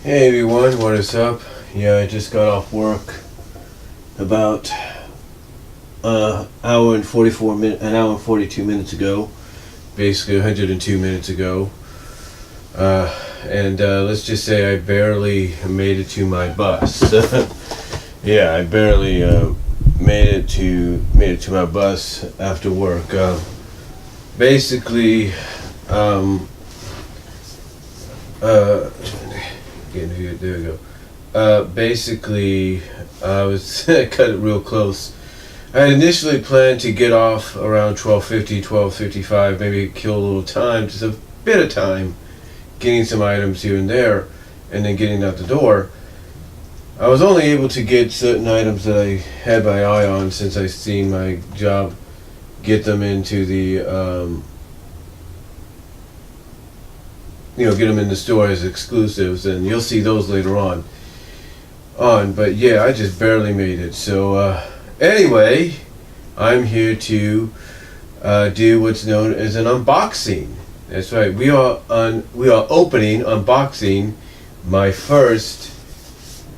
Hey everyone, what is up? Yeah, I just got off work about hour and 42 minutes ago, basically 102 minutes ago, and let's just say I barely made it to my bus. Yeah, I barely made it to my bus after work. Basically, there we go. Basically, I was cut it real close. I had initially planned to get off around 12:50, 12:55, maybe kill a little time, just a bit of time, getting some items here and there, and then getting out the door. I was only able to get certain items that I had my eye on, since I seen my job get them into the get them in the store as exclusives, and you'll see those later on. But yeah, I just barely made it. So anyway, I'm here to do what's known as an unboxing. That's right. We are unboxing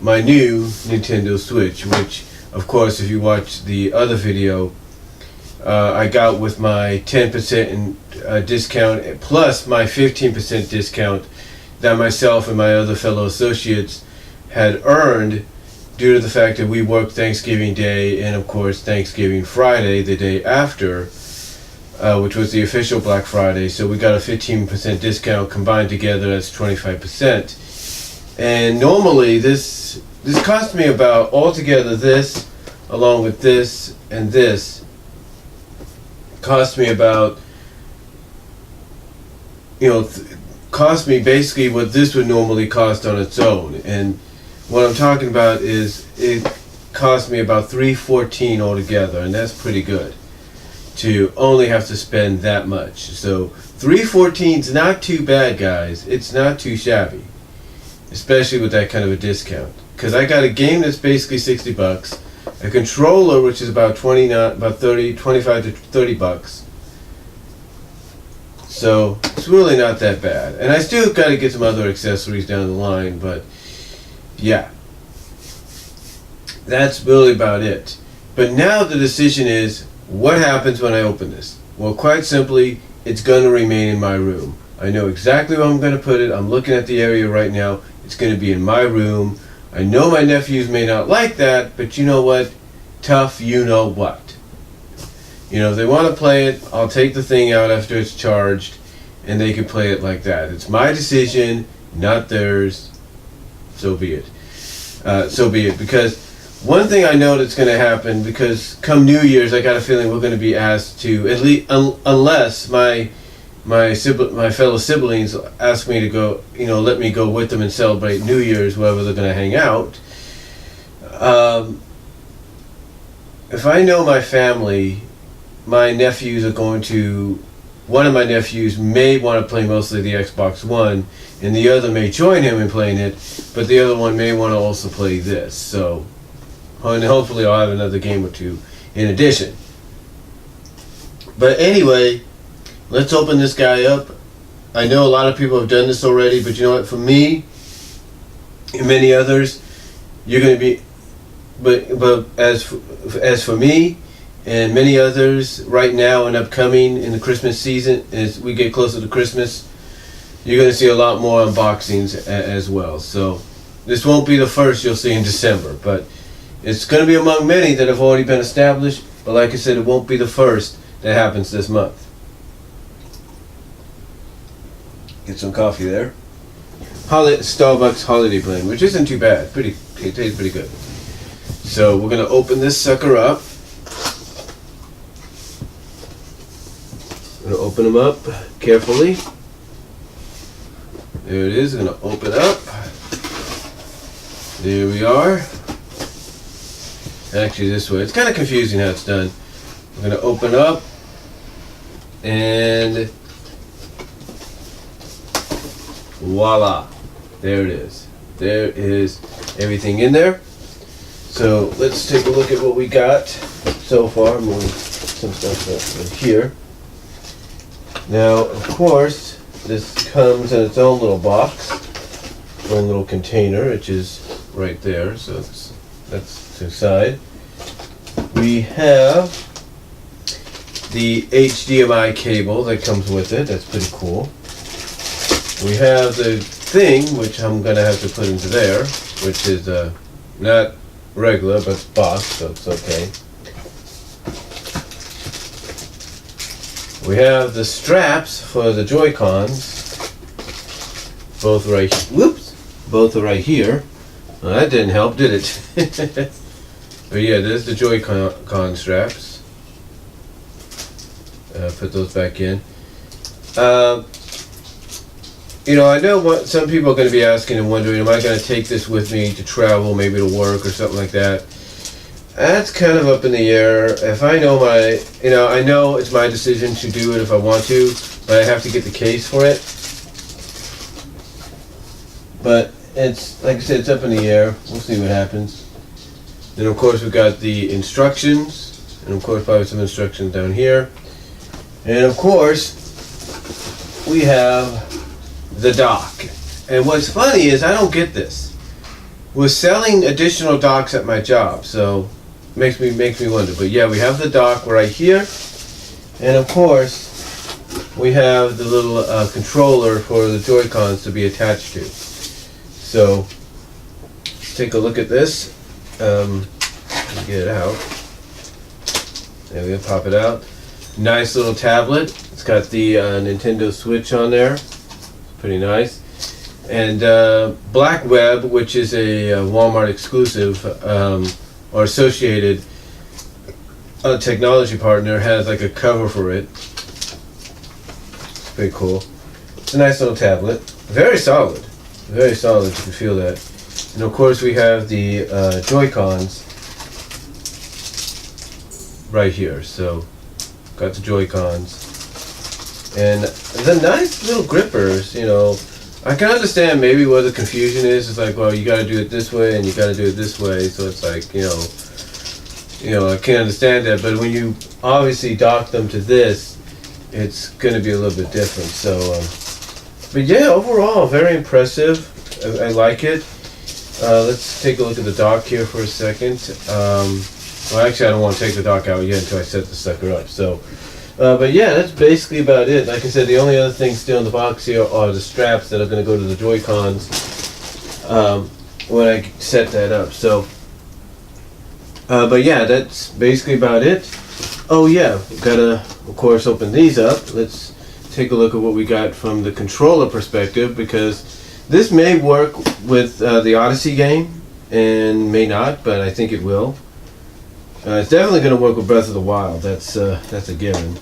my new Nintendo Switch, which, of course, if you watch the other video, I got with my 10% discount plus my 15% discount that myself and my other fellow associates had earned due to the fact that we worked Thanksgiving Day and, of course, Thanksgiving Friday, the day after, which was the official Black Friday. So we got a 15% discount. Combined together, that's 25%. And normally this cost me about, altogether, this along with this and this, cost me about, cost me basically what this would normally cost on its own. And what I'm talking about is it cost me about $314 altogether, and that's pretty good to only have to spend that much. So $314 is not too bad, guys. It's not too shabby, especially with that kind of a discount. Because I got a game that's basically $60, a controller which is about 25 to $30. So it's really not that bad. And I still got to get some other accessories down the line, but yeah, that's really about it. But now the decision is, what happens when I open this? Well, quite simply, it's going to remain in my room. I know exactly where I'm going to put it. I'm looking at the area right now. It's going to be in my room. I know my nephews may not like that, but you know what? Tough, you know what. If they want to play it, I'll take the thing out after it's charged, and they can play it like that. It's my decision, not theirs. So be it. Because one thing I know that's going to happen, because come New Year's, I got a feeling we're going to be asked to, at least unless my fellow siblings ask me to go, let me go with them and celebrate New Year's wherever they're going to hang out. If I know my family, my nephews are going to, one of my nephews may want to play mostly the Xbox One, and the other may join him in playing it, but the other one may want to also play this. So, and hopefully I'll have another game or two in addition. But anyway, let's open this guy up. I know a lot of people have done this already, but you know what? For me and many others, you're going to be, but as for me and many others right now and upcoming in the Christmas season, as we get closer to Christmas, you're going to see a lot more unboxings as well. So this won't be the first you'll see in December, but it's going to be among many that have already been established. But like I said, it won't be the first that happens this month. Get some coffee there. Starbucks Holiday Blend, which isn't too bad. It tastes pretty good. So we're going to open this sucker up. I'm going to open them up carefully. There it is. I'm going to open up. There we are. Actually, this way. It's kind of confusing how it's done. I'm going to open up, and voila. There it is. There is everything in there. So let's take a look at what we got so far. I'm moving some stuff up in here. Now, of course, this comes in its own little box, own little container, which is right there. So that's to the side. We have the HDMI cable that comes with it. That's pretty cool. We have the thing, which I'm gonna have to put into there, which is not regular, but it's box, so it's okay. We have the straps for the Joy-Cons, both both are right here. Well, that didn't help, did it? But yeah, there's the Joy-Con straps. Put those back in. You know, I know what some people are going to be asking and wondering, am I going to take this with me to travel, maybe to work or something like that? That's kind of up in the air. If I know I know it's my decision to do it if I want to, but I have to get the case for it. But it's, like I said, it's up in the air. We'll see what happens. Then of course we've got the instructions, and of course probably some instructions down here. And of course, we have the dock. And what's funny is I don't get this. We're selling additional docks at my job, so makes me wonder. But yeah, we have the dock right here, and of course we have the little controller for the Joy-Cons to be attached to. So take a look at this. Get it out. There we go. Pop it out. Nice little tablet. It's got the Nintendo Switch on there. Pretty nice. And Black Web, which is a Walmart exclusive or associated technology partner, has like a cover for it. It's pretty cool. It's a nice little tablet. Very solid. Very solid, you can feel that. And of course we have the Joy-Cons right here. So, got the Joy-Cons. And the nice little grippers, you know. I can understand maybe where the confusion is. It's like, well, you got to do it this way and you got to do it this way. So it's like, you know, I can understand that. But when you obviously dock them to this, it's going to be a little bit different. So, but yeah, overall, very impressive. I like it. Let's take a look at the dock here for a second. Well, actually, I don't want to take the dock out yet until I set the sucker up. So. But yeah, that's basically about it. Like I said, the only other things still in the box here are the straps that are going to go to the Joy-Cons when I set that up. So, but yeah, that's basically about it. Oh yeah, we've got to, of course, open these up. Let's take a look at what we got from the controller perspective, because this may work with the Odyssey game and may not, but I think it will. It's definitely going to work with Breath of the Wild. That's a given.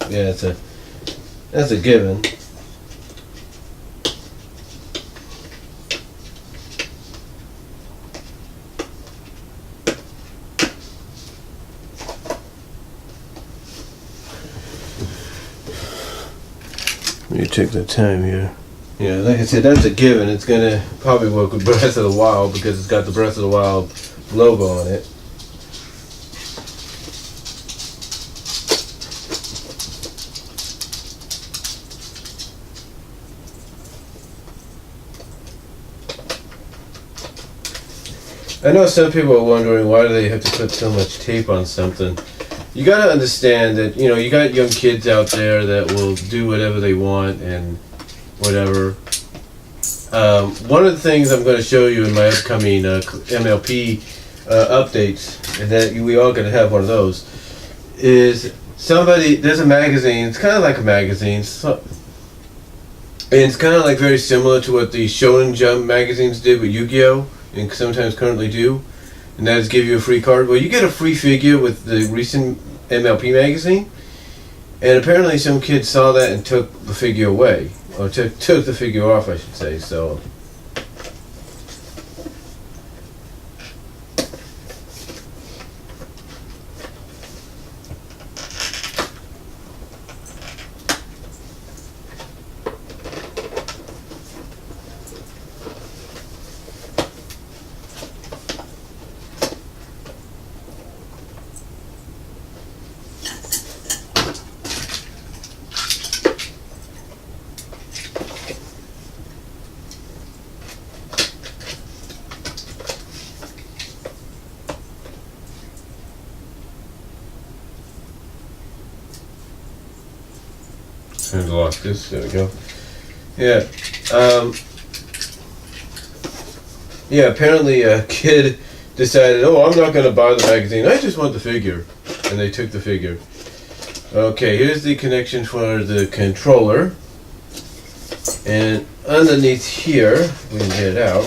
Yeah, that's a given. Let me take the time here. Yeah, like I said, that's a given. It's gonna probably work with Breath of the Wild because it's got the Breath of the Wild logo on it. I know some people are wondering, why do they have to put so much tape on something? You gotta understand that, you know, you got young kids out there that will do whatever they want and whatever. One of the things I'm going to show you in my upcoming MLP updates, and that we are going to have one of those, is there's a magazine. It's kind of like a magazine, and it's kind of like very similar to what the Shonen Jump magazines did with Yu-Gi-Oh! And sometimes currently do, and that is give you a free card. Well, you get a free figure with the recent MLP magazine, and apparently some kids saw that and took the figure away, or took the figure off, I should say. So. Unlock this. There we go. Yeah. Yeah, apparently a kid decided, oh, I'm not going to buy the magazine. I just want the figure. And they took the figure. Okay, here's the connection for the controller. And underneath here, we can get it out.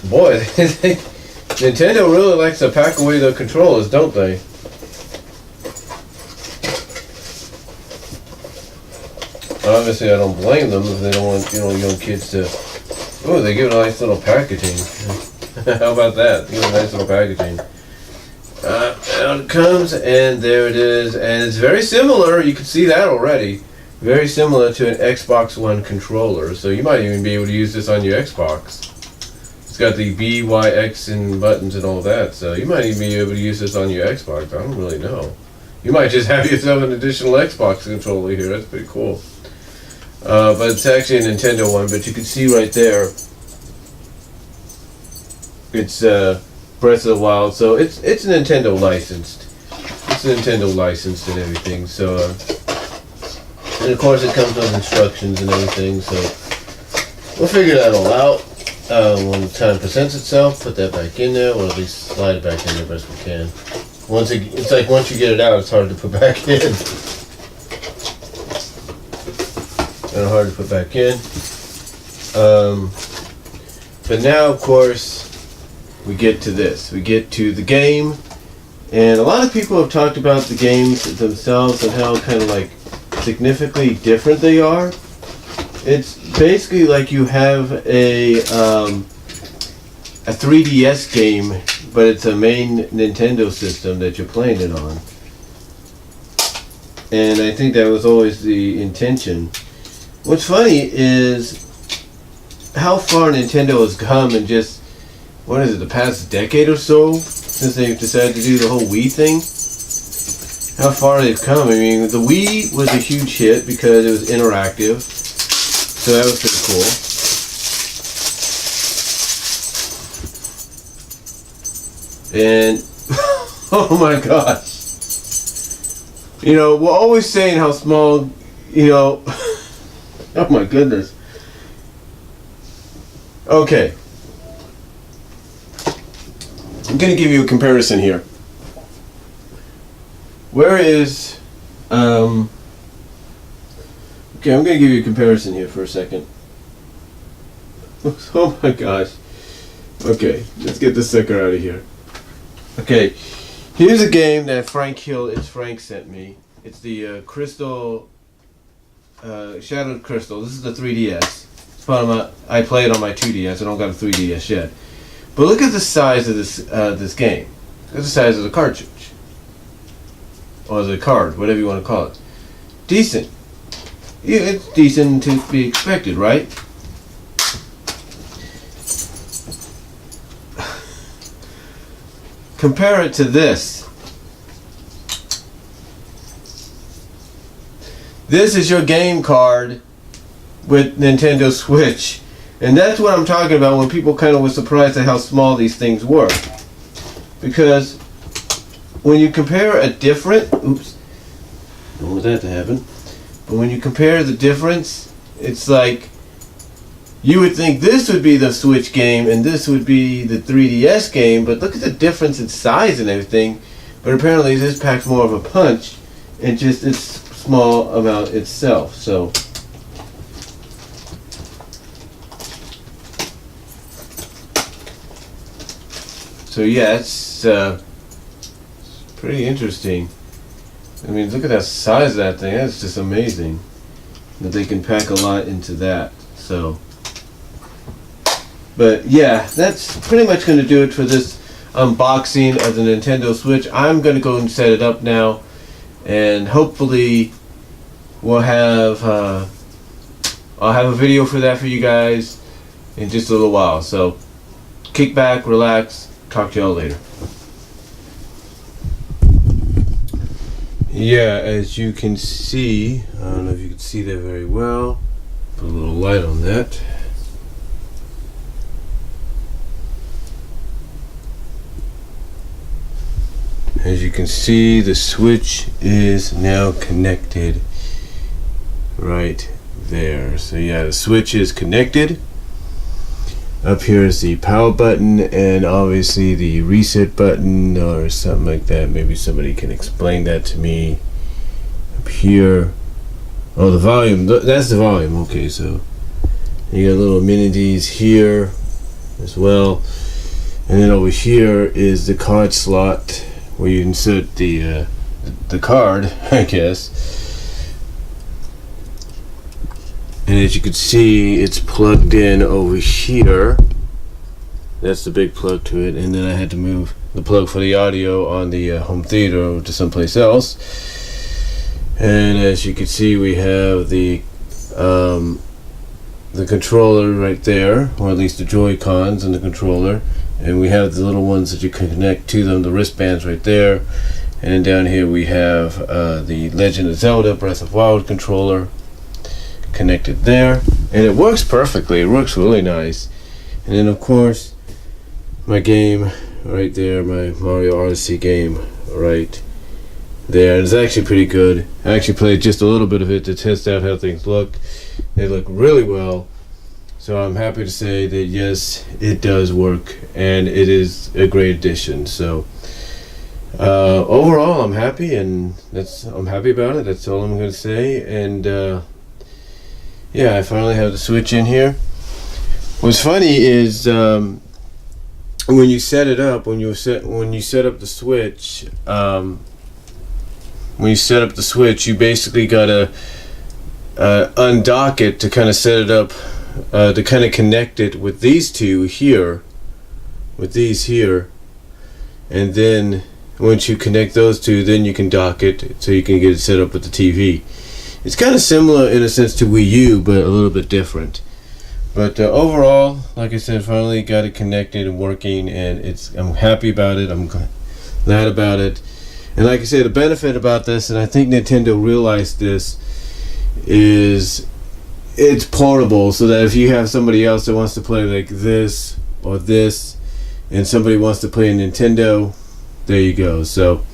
Boy, Nintendo really likes to pack away the controllers, don't they? Obviously, I don't blame them if they don't want, young kids to. Oh, they give it a nice little packaging. How about that? Give it a nice little packaging. Out it comes, and there it is, and it's very similar. You can see that already. Very similar to an Xbox One controller. So you might even be able to use this on your Xbox. It's got the B, Y, X, and buttons and all that. So you might even be able to use this on your Xbox. I don't really know. You might just have yourself an additional Xbox controller here. That's pretty cool. But it's actually a Nintendo one, but you can see right there, it's Breath of the Wild, so it's Nintendo licensed. It's Nintendo licensed and everything, so, and of course it comes with instructions and everything, so we'll figure that all out. When the time presents itself, put that back in there, or at least slide it back in there best we can. It's like once you get it out, it's hard to put back in. Kind of hard to put back in. But now, of course, we get to this. We get to the game. And a lot of people have talked about the games themselves and how kind of like significantly different they are. It's basically like you have a 3DS game, but it's a main Nintendo system that you're playing it on. And I think that was always the intention. What's funny is how far Nintendo has come in just, what is it, the past decade or so, since they've decided to do the whole Wii thing? How far they've come. I mean, the Wii was a huge hit because it was interactive, so that was pretty cool. And, oh my gosh. We're always saying how small, oh my goodness. Okay. I'm going to give you a comparison here. Where is... okay, I'm going to give you a comparison here for a second. Oh my gosh. Okay, let's get this sucker out of here. Okay, here's a game that Frank sent me. It's the Crystal... Shattered Crystal. This is the 3DS. It's part of I play it on my 2DS. I don't got a 3DS yet. But look at the size of this game. Look at the size of the cartridge. Or the card, whatever you want to call it. Decent. Yeah, it's decent to be expected, right? Compare it to this. This is your game card with Nintendo Switch. And that's what I'm talking about when people kind of were surprised at how small these things were. Because when you compare a different... Oops. Don't want that to happen. But when you compare the difference, it's like... You would think this would be the Switch game and this would be the 3DS game, but look at the difference in size and everything. But apparently this packs more of a punch and just it's small amount itself. So yeah, it's pretty interesting. I mean, look at that size of that thing. That's just amazing that they can pack a lot into that. So, but yeah, that's pretty much going to do it for this unboxing of the Nintendo Switch. I'm going to go and set it up now, and hopefully we'll have I'll have a video for that for you guys in just a little while. So kick back, relax, talk to y'all later. Yeah, as you can see, I don't know if you can see that very well. Put a little light on that. as you can see, the switch is now connected right there. So yeah, the switch is connected. Up here is the power button and obviously the reset button or something like that. Maybe somebody can explain that to me. Up here, oh, the volume, that's the volume. Okay, so you got little mini Ds here as well, and then over here is the card slot where you insert the card, I guess. And as you can see, it's plugged in over here. That's the big plug to it. And then I had to move the plug for the audio on the home theater to someplace else. And as you can see, we have the controller right there, or at least the Joy-Cons and the controller. And we have the little ones that you can connect to them, the wristbands right there. And then down here we have the Legend of Zelda Breath of Wild controller connected there, and it works perfectly. It works really nice. And then of course my game right there, my Mario Odyssey game right there. And it's actually pretty good. I actually played just a little bit of it to test out how things look. They look really well. So I'm happy to say that yes, it does work, and it is a great addition. So overall, I'm happy, and I'm happy about it. That's all I'm going to say. And yeah, I finally have the Switch in here. What's funny is when you set it up, when you set up the Switch, you basically gotta undock it to kind of set it up, to kind of connect it with these two here, with these here, and then once you connect those two, then you can dock it so you can get it set up with the TV. It's kind of similar in a sense to Wii U, but a little bit different. But overall, like I said, finally got it connected and working, and I'm happy about it. I'm glad about it. And like I said, the benefit about this, and I think Nintendo realized this, is it's portable, so that if you have somebody else that wants to play like this or this, and somebody wants to play a Nintendo, there you go. So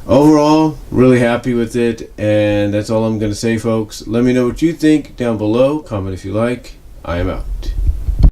overall, really happy with it, and that's all I'm going to say, folks. Let me know what you think down below. Comment if you like. I am out.